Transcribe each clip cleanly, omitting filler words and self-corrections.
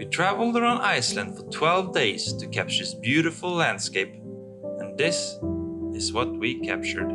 We traveled around Iceland for 12 days to capture this beautiful landscape, and this is what we captured.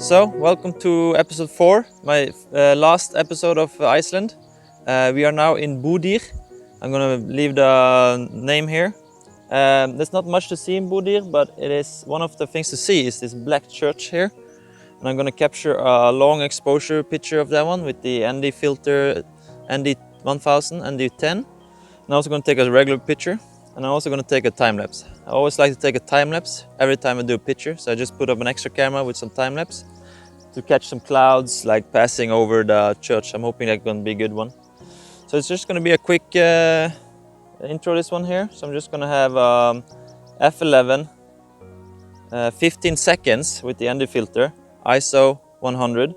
So, welcome to episode 4, my last episode of Iceland. We are now in Búðir. I'm gonna leave the name here. There's not much to see in Búðir, but it is one of the things to see is this black church here. And I'm gonna capture a long exposure picture of that one with the ND filter, ND 1000, ND 10. I'm also gonna take a regular picture, and I'm also gonna take a time-lapse. I always like to take a time-lapse every time I do a picture, so I just put up an extra camera with some time-lapse to catch some clouds like passing over the church. I'm hoping that's gonna be a good one. So it's just gonna be a quick intro, this one here. So I'm just gonna have f11, 15 seconds with the ND filter, ISO 100,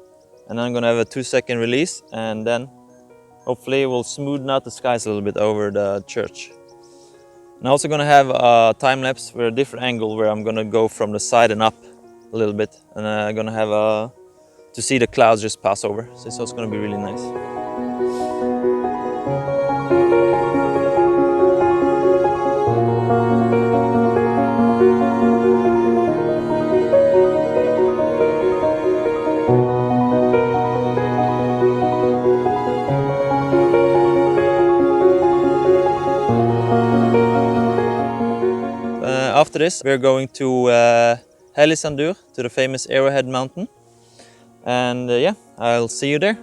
and then I'm gonna have a 2-second release, and then hopefully we'll smoothen out the skies a little bit over the church. And I'm also gonna have a time-lapse for a different angle where I'm gonna go from the side and up a little bit, and I'm gonna have to see the clouds just pass over. So it's also gonna be really nice. After this, we're going to Hellisandur, to the famous Arrowhead Mountain. And yeah, I'll see you there.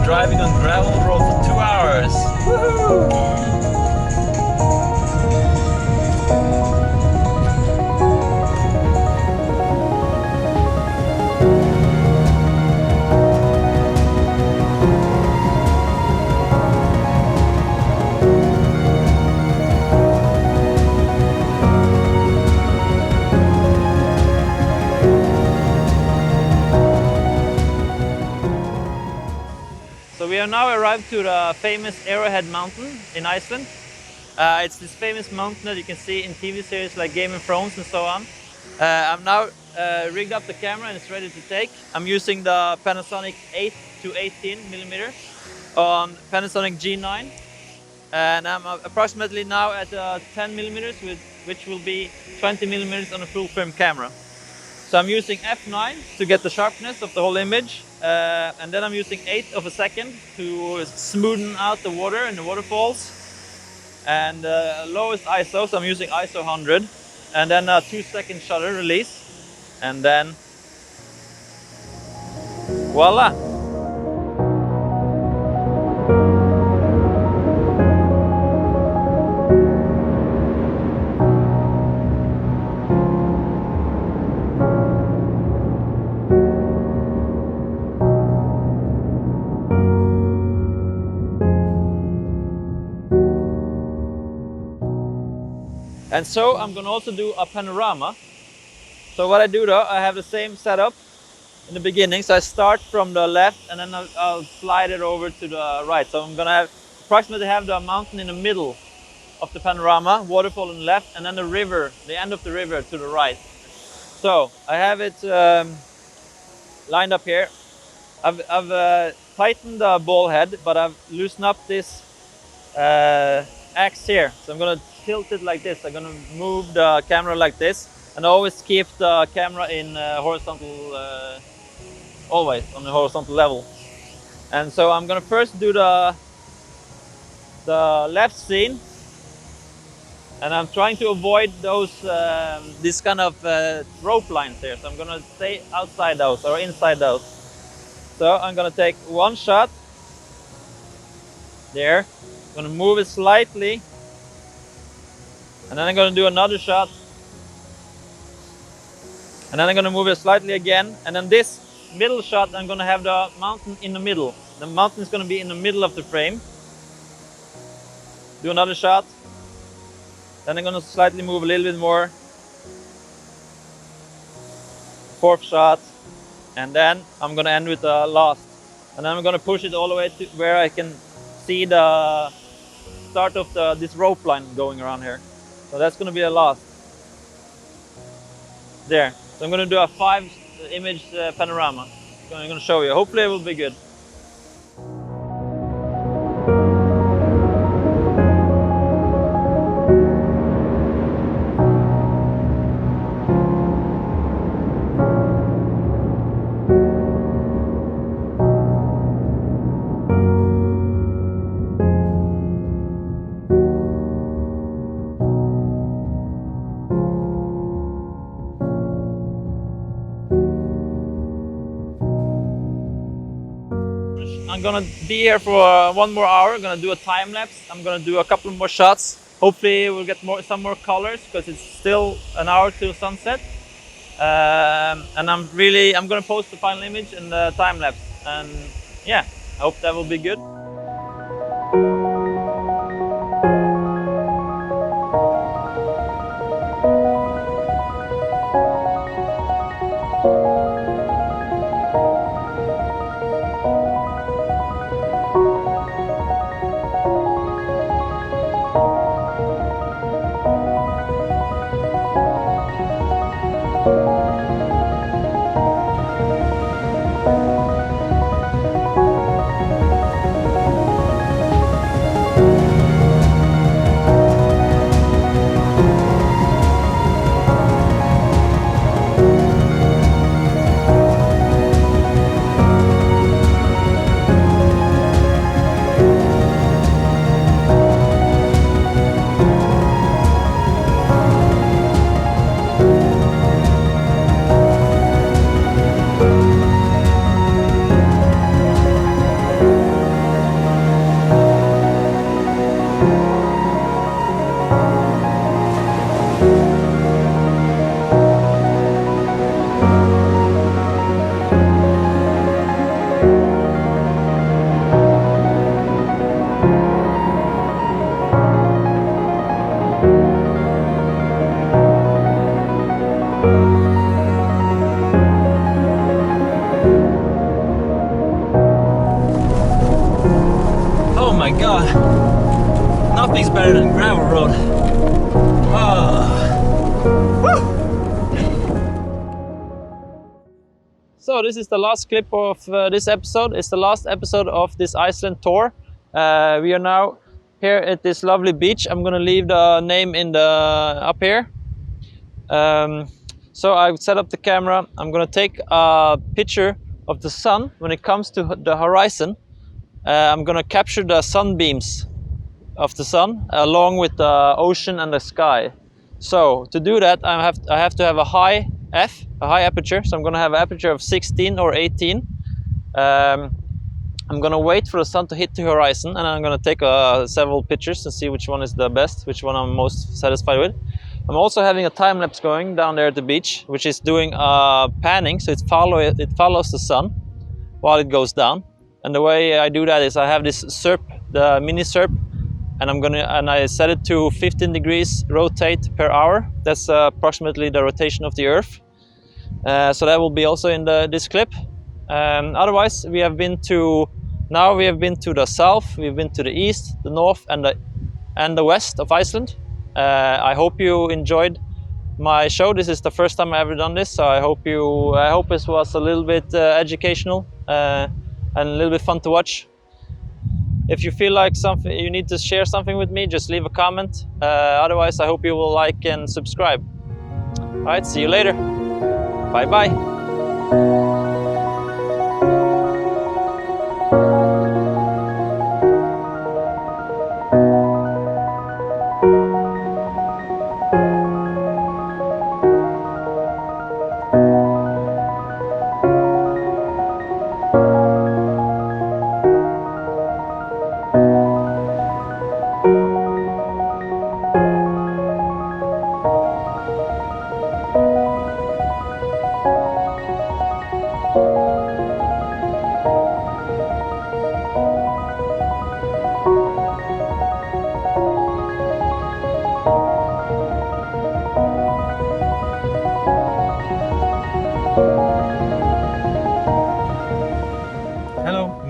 Driving on gravel road for 2 hours. Woohoo! So we have now arrived to the famous Arrowhead Mountain in Iceland. It's this famous mountain that you can see in TV series like Game of Thrones and so on. I'm now rigged up the camera and it's ready to take. I'm using the Panasonic 8 to 18mm on Panasonic G9. And I'm approximately now at 10mm, which will be 20mm on a full frame camera. So I'm using f9 to get the sharpness of the whole image, and then I'm using 1/8 of a second to smoothen out the water and the waterfalls. And lowest ISO, so I'm using ISO 100, and then a 2-second shutter release, and then voila! And so I'm going to also do a panorama. So what I do though, I have the same setup in the beginning. So I start from the left and then I'll slide it over to the right. So I'm going to approximately have the mountain in the middle of the panorama, waterfall on the left, and then the river, the end of the river to the right. So I have it lined up here. I've tightened the ball head, but I've loosened up this axe here. So I'm gonna tilt it like this. I'm gonna move the camera like this, and always keep the camera in horizontal, always on the horizontal level. And so I'm gonna first do the left scene, and I'm trying to avoid those this kind of rope lines here. So I'm gonna stay outside those or inside those. So I'm gonna take one shot there. I'm gonna move it slightly, and then I'm gonna do another shot, and then I'm gonna move it slightly again, and then this middle shot I'm gonna have the mountain in the middle. The mountain is gonna be in the middle of the frame. Do another shot, then I'm gonna slightly move a little bit more. Fourth shot, and then I'm gonna end with the last, and then I'm gonna push it all the way to where I can see the start of this rope line going around here. So that's gonna be the last. There. So I'm gonna do a 5-image panorama. I'm gonna show you. Hopefully it will be good. I'm gonna be here for 1 more hour. I'm gonna do a time lapse. I'm gonna do a couple more shots. Hopefully we'll get some more colors, because it's still an hour till sunset. And I'm gonna post the final image in the time lapse. And yeah, I hope that will be good. Nothing's better than gravel road. So this is the last clip of this episode. It's the last episode of this Iceland tour. We are now here at this lovely beach. I'm gonna leave the name in the up here. So I've set up the camera. I'm gonna take a picture of the sun when it comes to the horizon. I'm gonna capture the sunbeams of the sun along with the ocean and the sky. So to do that, I have to have a high aperture. So I'm gonna have an aperture of 16 or 18. I'm gonna wait for the sun to hit the horizon, and I'm gonna take several pictures and see which one is the best, which one I'm most satisfied with. I'm also having a time lapse going down there at the beach, which is doing panning, so it follows the sun while it goes down. And the way I do that is I have this SERP, the mini SERP, and I set it to 15 degrees rotate per hour. That's approximately the rotation of the Earth. So that will be also in this clip. Otherwise, we have been to the south, we've been to the east, the north, and and the west of Iceland. I hope you enjoyed my show. This is the first time I've ever done this, so I hope this was a little bit educational and a little bit fun to watch. If you feel like you need to share something with me, just leave a comment. Otherwise, I hope you will like and subscribe. All right, see you later. Bye bye.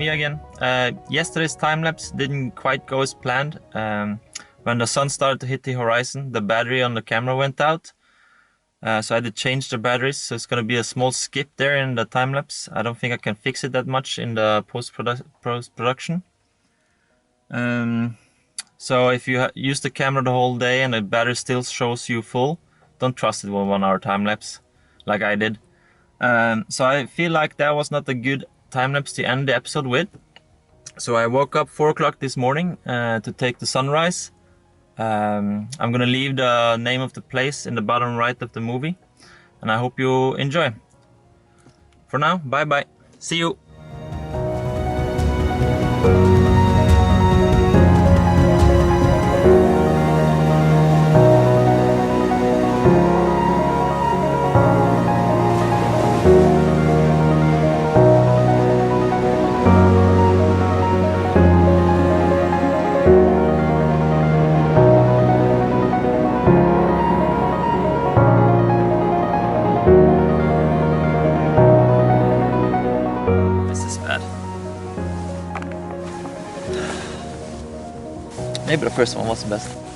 Me again. Yesterday's time-lapse didn't quite go as planned. When the sun started to hit the horizon, the battery on the camera went out. So I had to change the batteries, so it's going to be a small skip there in the time-lapse. I don't think I can fix it that much in the post-production. So if you use the camera the whole day and the battery still shows you full, don't trust it with 1 hour time-lapse, like I did. So I feel like that was not a good time-lapse to end the episode with. So I woke up 4 o'clock this morning to take the sunrise. I'm gonna leave the name of the place in the bottom right of the movie, and I hope you enjoy. For now, bye bye. See you. Maybe the first one was the best.